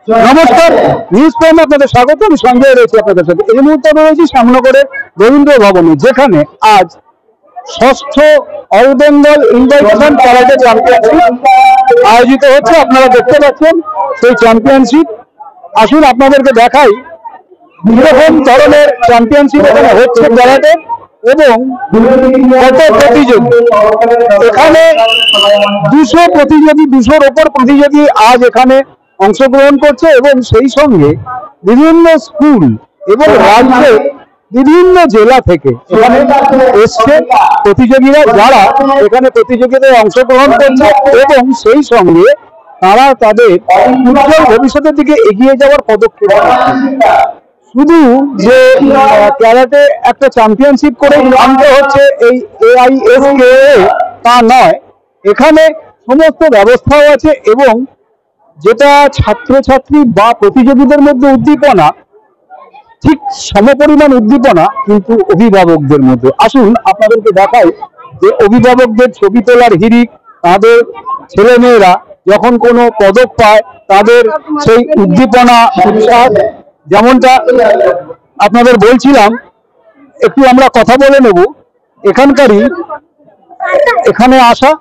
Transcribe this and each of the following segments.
নমস্কার, নিউজ প্রাইমে আপনাদের স্বাগত। আমি সঞ্জয় রয়েছি আপনাদের সাথে। এই মুহূর্তে রয়েছি শ্যামনগরের রবীন্দ্র ভবনে, যেখানে আজ ষষ্ঠ all Bengal invitation karate championship আয়োজিত হচ্ছে। আপনারা দেখতে পাচ্ছেন সেই চ্যাম্পিয়নশিপ। আসুন আপনাদেরকে দেখাই কিরকম ধরনের চ্যাম্পিয়নশিপ এখানে হচ্ছে ক্যারাটে এবং কত প্রতিযোগী। এখানে 200 প্রতিযোগী, 200-র ওপর প্রতিযোগী আজ এখানে অংশগ্রহণ করছে এবং সেই সঙ্গে বিভিন্ন স্কুল এবং রাজ্যের বিভিন্ন জেলা থেকে এখানে এসছে প্রতিযোগীরা, যারা এখানে প্রতিযোগিতায় অংশগ্রহণ করছে এবং সেই সঙ্গে তারা তাদের উজ্জ্বল ভবিষ্যতের দিকে এগিয়ে যাওয়ার পদক্ষেপ। শুধু যে ক্যারাটে একটা চ্যাম্পিয়নশিপ করে আনতে হচ্ছে এই AISKA তা নয়, এখানে সমস্ত ব্যবস্থাও আছে এবং যেটা ছাত্রছাত্রী বা প্রতিযোগীদের মধ্যে উদ্দীপনা, ঠিক সমপরিমাণ উদ্দীপনা কিন্তু অভিভাবকদের মধ্যে। আসুন আপনাদেরকে দেখাই যে অভিভাবকদের ছবি তোলার হিড়িক, তাদের ছেলেমেয়েরা যখন কোনো পদক পায় তাদের সেই উদ্দীপনা, উৎসাহ। যেমনটা আপনাদের বলছিলাম, একটু আমরা কথা বলে নেব এখানকারই, এখানে আসা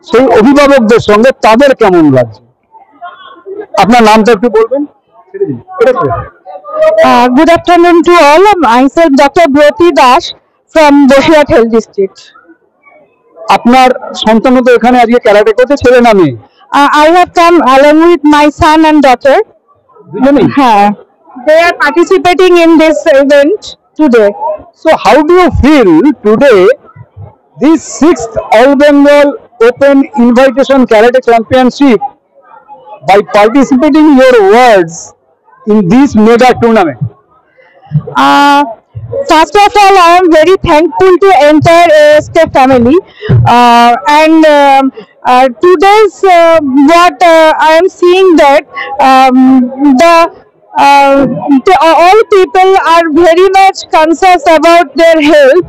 সেই অভিভাবকদের সঙ্গে তাদের কেমন লাগছে। আপনার নামটা একটু বলবেন। Good afternoon to all. Myself Dr. Broti Das from Boshiat Health District. আপনার সন্তান তো এখানে আজকে ক্যারাটে করতে, ছেলে না মেয়ে? I have come along with my son and daughter. They are participating in this event today. So how do you feel today this 6th All Bengal Open Invitation Karate Championship by participating your words in this mega tournament? First of all, I am very thankful to entire ASK family, and today's what I am seeing that all people are very much conscious about their health,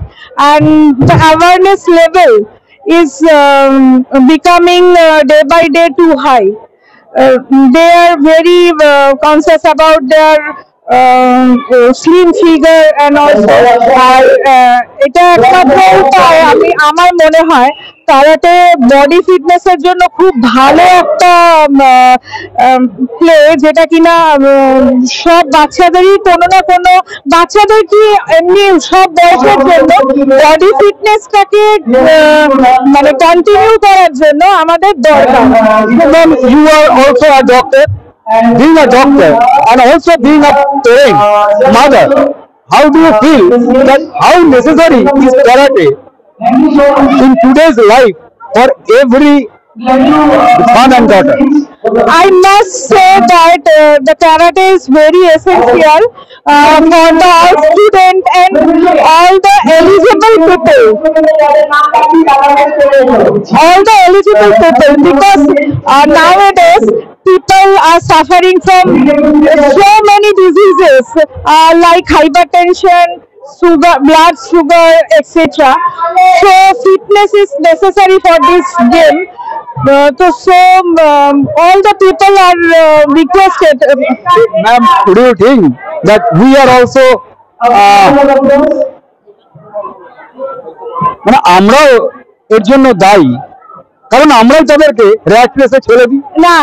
and the awareness level is becoming day by day too high. They are very conscious about their slim figure and also এটা একমাত্র উপায় আমি আমার মনে হয় karate body ফিটনেসের জন্য খুব ভালো একটা প্লে, যেটা কিনা সব বাচ্চাদেরই কোনো না কোনো, বাচ্চাদের কি এমনি সব বয়সের জন্য বডি ফিটনেসটাকে মানে কন্টিনিউ করার জন্য আমাদের দরকার। You are also a doctor. Being a doctor and also being a parent, mother, how do you feel that how necessary is karate in today's life for every son and daughter? I must say that the karate is very essential for the all student and all the eligible people. Because nowadays people are suffering from so many diseases like hypertension, sugar, blood sugar, etc. So fitness is necessary for this game. All the people are requested. Ma'am, do you think that we are also মানে আমরাও এর জন্য দায়ী, কারণ আমরাই তাদেরকে rat রেসে ছেড়ে দিই? না,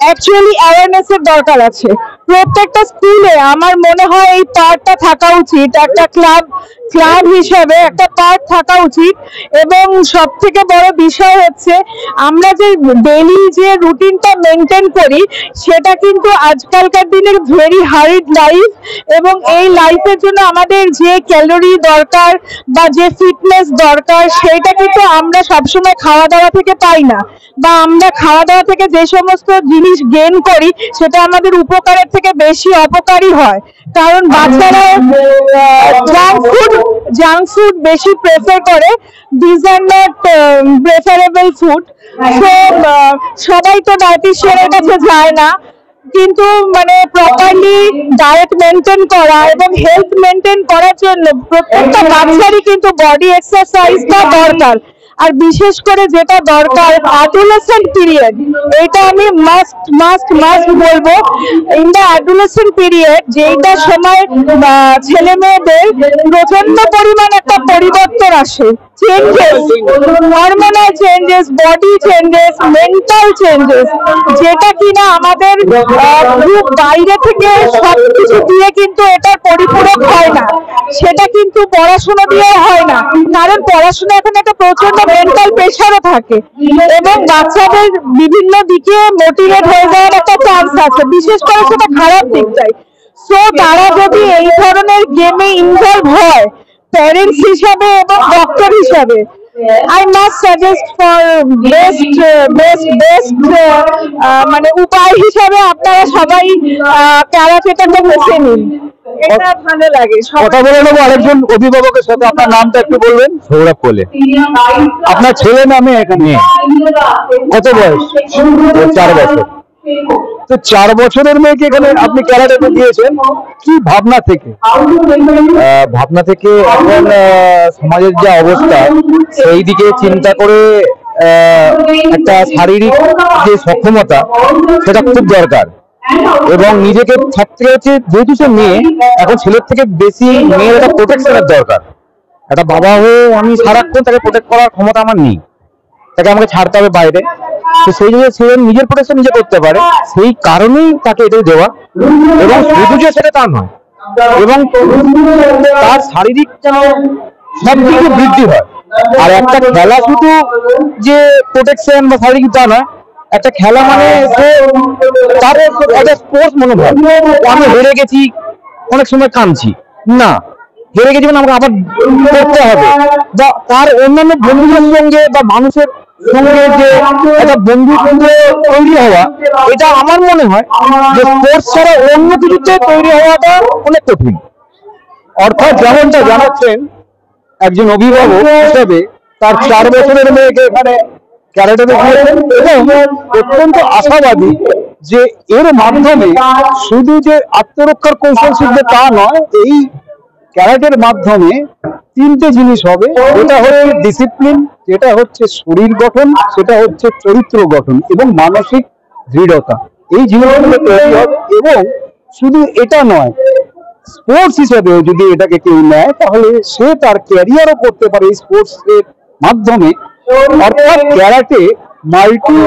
অ্যাকচুয়ালি অ্যাওয়ারনেসের দরকার আছে প্রত্যেকটা স্কুলে। আমার মনে হয় এই পার্টটা থাকা উচিত, একটা ক্লাব হিসেবে একটা পার্ট থাকা উচিত। এবং সব থেকে বড় বিষয় হচ্ছে আমরা যে ডেইলি যে রুটিনটা মেনটেন করি সেটা কিন্তু আজকালকার দিনের ভেরি হারিড লাইফ, এবং এই লাইফের জন্য আমাদের যে ক্যালোরি দরকার বা যে ফিটনেস দরকার সেটা কিন্তু আমরা সবসময় খাওয়া দাওয়া থেকে পাই না, বা আমরা খাওয়া দাওয়া থেকে যে সমস্ত জিনিস গেইন করি সেটা আমাদের উপকারের থেকে বেশি অপকারী হয়। কারণ বাচ্চারা জাঙ্ক ফুড বেশি প্রেফার করে। This are not preferable food. So সবাই তো ডায়েটিশিয়ানের কাছে যায় না, কিন্তু মানে প্রপারলি ডায়েট মেনটেন করা এবং হেলথ মেনটেন করার জন্য প্রত্যেকটা বাচ্চারই কিন্তু বডি এক্সারসাইজটা দরকার। আর বিশেষ করে যেটা দরকার অ্যাডোলেসেন্ট পিরিয়ড, এটা আমি মাস্ট বলবো। ইন দ্য অ্যাডোলেসেন্ট পিরিয়ড, যেটা সময় ছেলে মেয়েদের প্রচন্ড পরিমাণ একটা পরিবর্তন আসে, changes, hormonal changes, body changes, mental changes, যেটা কিনা আমাদের খুব বাইরে থেকে সবকিছু দিয়ে কিন্তু এটার পরিপূরক হয় না, সেটা কিন্তু পড়াশোনা দিয়ে হয় না, কারণ পড়াশোনা এখন একটা প্রচন্ড মেন্টাল প্রেশারও থাকে এবং বাচ্চাদের বিভিন্ন দিকে মোটিভেট হয়ে যাওয়ার একটা চান্স আছে, বিশেষ করে সেটা খারাপ দিকটাই। সো তারা যদি এই ধরনের গেমে ইনভলভ হয় প্যারেন্টস হিসাবে এবং ডক্টর হিসাবে, I must suggest for best মানে উপায় হিসাবে আপনারা সবাই ক্যারাটেটাকে বেছে নিন, এটা ভালো লাগে। কথা বলে নেবো আরেকজন অভিভাবকের সাথে। আপনার নামটা একটু বলবেন? সৌরভ কোলে। আপনার ছেলে নামে এখানে কত বয়স? 4 বছর। তো 4 বছরের মেয়েকে এখানে আপনি ক্যারাটেতে দিয়েছেন, কি ভাবনা থেকে? ভাবনা থেকে এখন সমাজের যা অবস্থা সেই দিকে চিন্তা করে একটা শারীরিক যে সক্ষমতা সেটা খুব দরকার, এবং নিজেকে সব থেকে হচ্ছে যেহেতু সে মেয়ে, এখন ছেলের থেকে বেশি মেয়ের একটা প্রোটেকশনের দরকার। একটা বাবা হয়ে আমি সারাক্ষণ তাকে প্রোটেক্ট করার ক্ষমতা আমার নেই, তাকে আমাকে ছাড়তে হবে বাইরে। তো সেই জন্য সে নিজের প্রোটেকশন নিজে করতে পারে, সেই কারণেই তাকে এটাই দেওয়া। এবং শুধু যে সেটা তা নয়, এবং তার শারীরিক সব দিকে বৃদ্ধি হয়। আর একটা খেলা শুধু যে প্রোটেকশন বা শারীরিক তা নয়, একটা খেলা মানে সে তার একটা স্পোর্টস মনোভাব। আমি হেরে গেছি, অনেক সময় কাঁদছি না, হেরে গেছি মানে আমাকে আবার করতে হবে, বা তার অন্যান্য বন্ধুদের সঙ্গে বা মানুষের সঙ্গে যে একটা বন্ধুত্ব তৈরি হওয়া, এটা আমার মনে হয় যে স্পোর্টস ছাড়া অন্য কিছুতে তৈরি হওয়াটা অনেক কঠিন। অর্থাৎ যেমনটা জানাচ্ছেন একজন অভিভাবক হিসেবে, তার 4 বছরের মেয়েকে এখানে ক্যারাটেতে দিয়েছেন এবং অত্যন্ত আশাবাদী যে এর মাধ্যমে শুধু যে আত্মরক্ষার কৌশল শিখবে তা নয়, এই ক্যারাটের মাধ্যমে 3টে জিনিস হবে। এটা হচ্ছে ডিসিপ্লিন, যেটা হচ্ছে শরীর গঠন, সেটা হচ্ছে চরিত্র গঠন এবং মানসিক দৃঢ়তা। এই জিনিসগুলো তৈরি হবে। এবং শুধু এটা নয়, স্পোর্টস হিসেবে যদি এটাকে কেউ নেয় তাহলে সে তার ক্যারিয়ারও করতে পারে এই স্পোর্টস এর মাধ্যমে। অর্থাৎ ক্যারাটে মাল্টি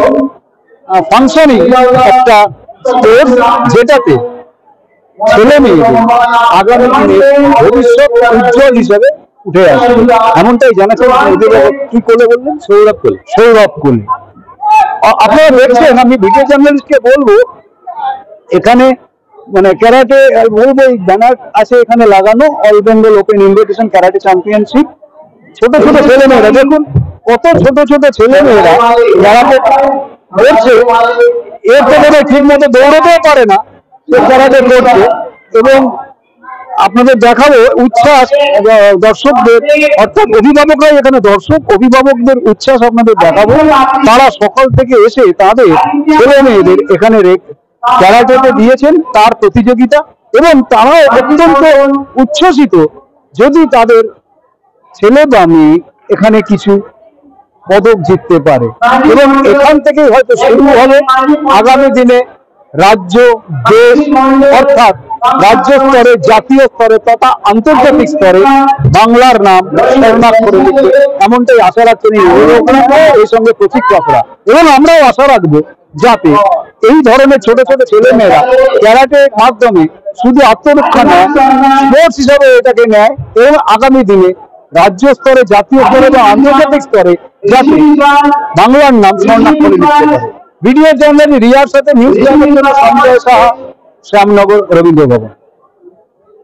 ফাংশনিং একটা স্পোর্টস, যেটাতে ছেলে মেয়েদের আগামী দিনে ভবিষ্যৎ উজ্জ্বল হিসেবে উঠে আসবে, এমনটাই জানাচ্ছেন অভিভাবক। কি কোলে বললেন? সৌরভ কোলে। সৌরভ কোলে। আপনারা দেখছেন, আমি ভিডিও জার্নালিস্টকে বলবো এখানে মানে ক্যারাটে বলবো এই ব্যানার আছে এখানে লাগানো, all Bengal open invitation karate championship. ছোট ছোট ছেলে মেয়েরা দেখুন, কত ছোট ছোট ছেলে মেয়েরা ক্যারাটে করছে। এর তো বোধ হয় ঠিক মতো দৌড়তেও পারে না, সে ক্যারাটে করছে। এবং আপনাদের দেখাবো উচ্ছ্বাস দর্শকদের, অর্থাৎ অভিভাবকরাই এখানে দর্শক, অভিভাবকদের উচ্ছ্বাস আপনাদের দেখাবো। তারা সকাল থেকে এসে তাদের ছেলে মেয়েদের এখানে ক্যারাটেতে দিয়েছেন তার প্রতিযোগিতা, এবং তারাও অত্যন্ত উচ্ছ্বসিত যদি তাদের ছেলে বা মেয়ে এখানে কিছু পদক জিততে পারে। এবং এখান থেকেই হয়তো শুরু হবে আগামী দিনে রাজ্য, দেশ, অর্থাৎ রাজ্য স্তরে, জাতীয় স্তরে তথা আন্তর্জাতিক স্তরে বাংলার নাম স্বর্ণাক্ষরে লিখবে, এমনটাই আশা রাখছেন এই অভিভাবকরা, এই সঙ্গে প্রশিক্ষকরা। এবং আমরাও আশা রাখবো যাতে এই ধরনের ছোট ছোট ছেলেমেয়েরা ক্যারাটের মাধ্যমে শুধু আত্মরক্ষা নয়, স্পোর্টস হিসাবে এটাকে নেয় এবং আগামী দিনে রাজ্য স্তরে, জাতীয় স্তরে বা আন্তর্জাতিক স্তরে যাতে বাংলার নাম স্বর্ণাক্ষরে লিখতে পারে। ভিডিও জার্নালিস্ট রিয়ার সাথে নিউজ চ্যানেলের জন্য সঞ্জয় সাহা, শ্যামনগর, রবীন্দ্র ভবন।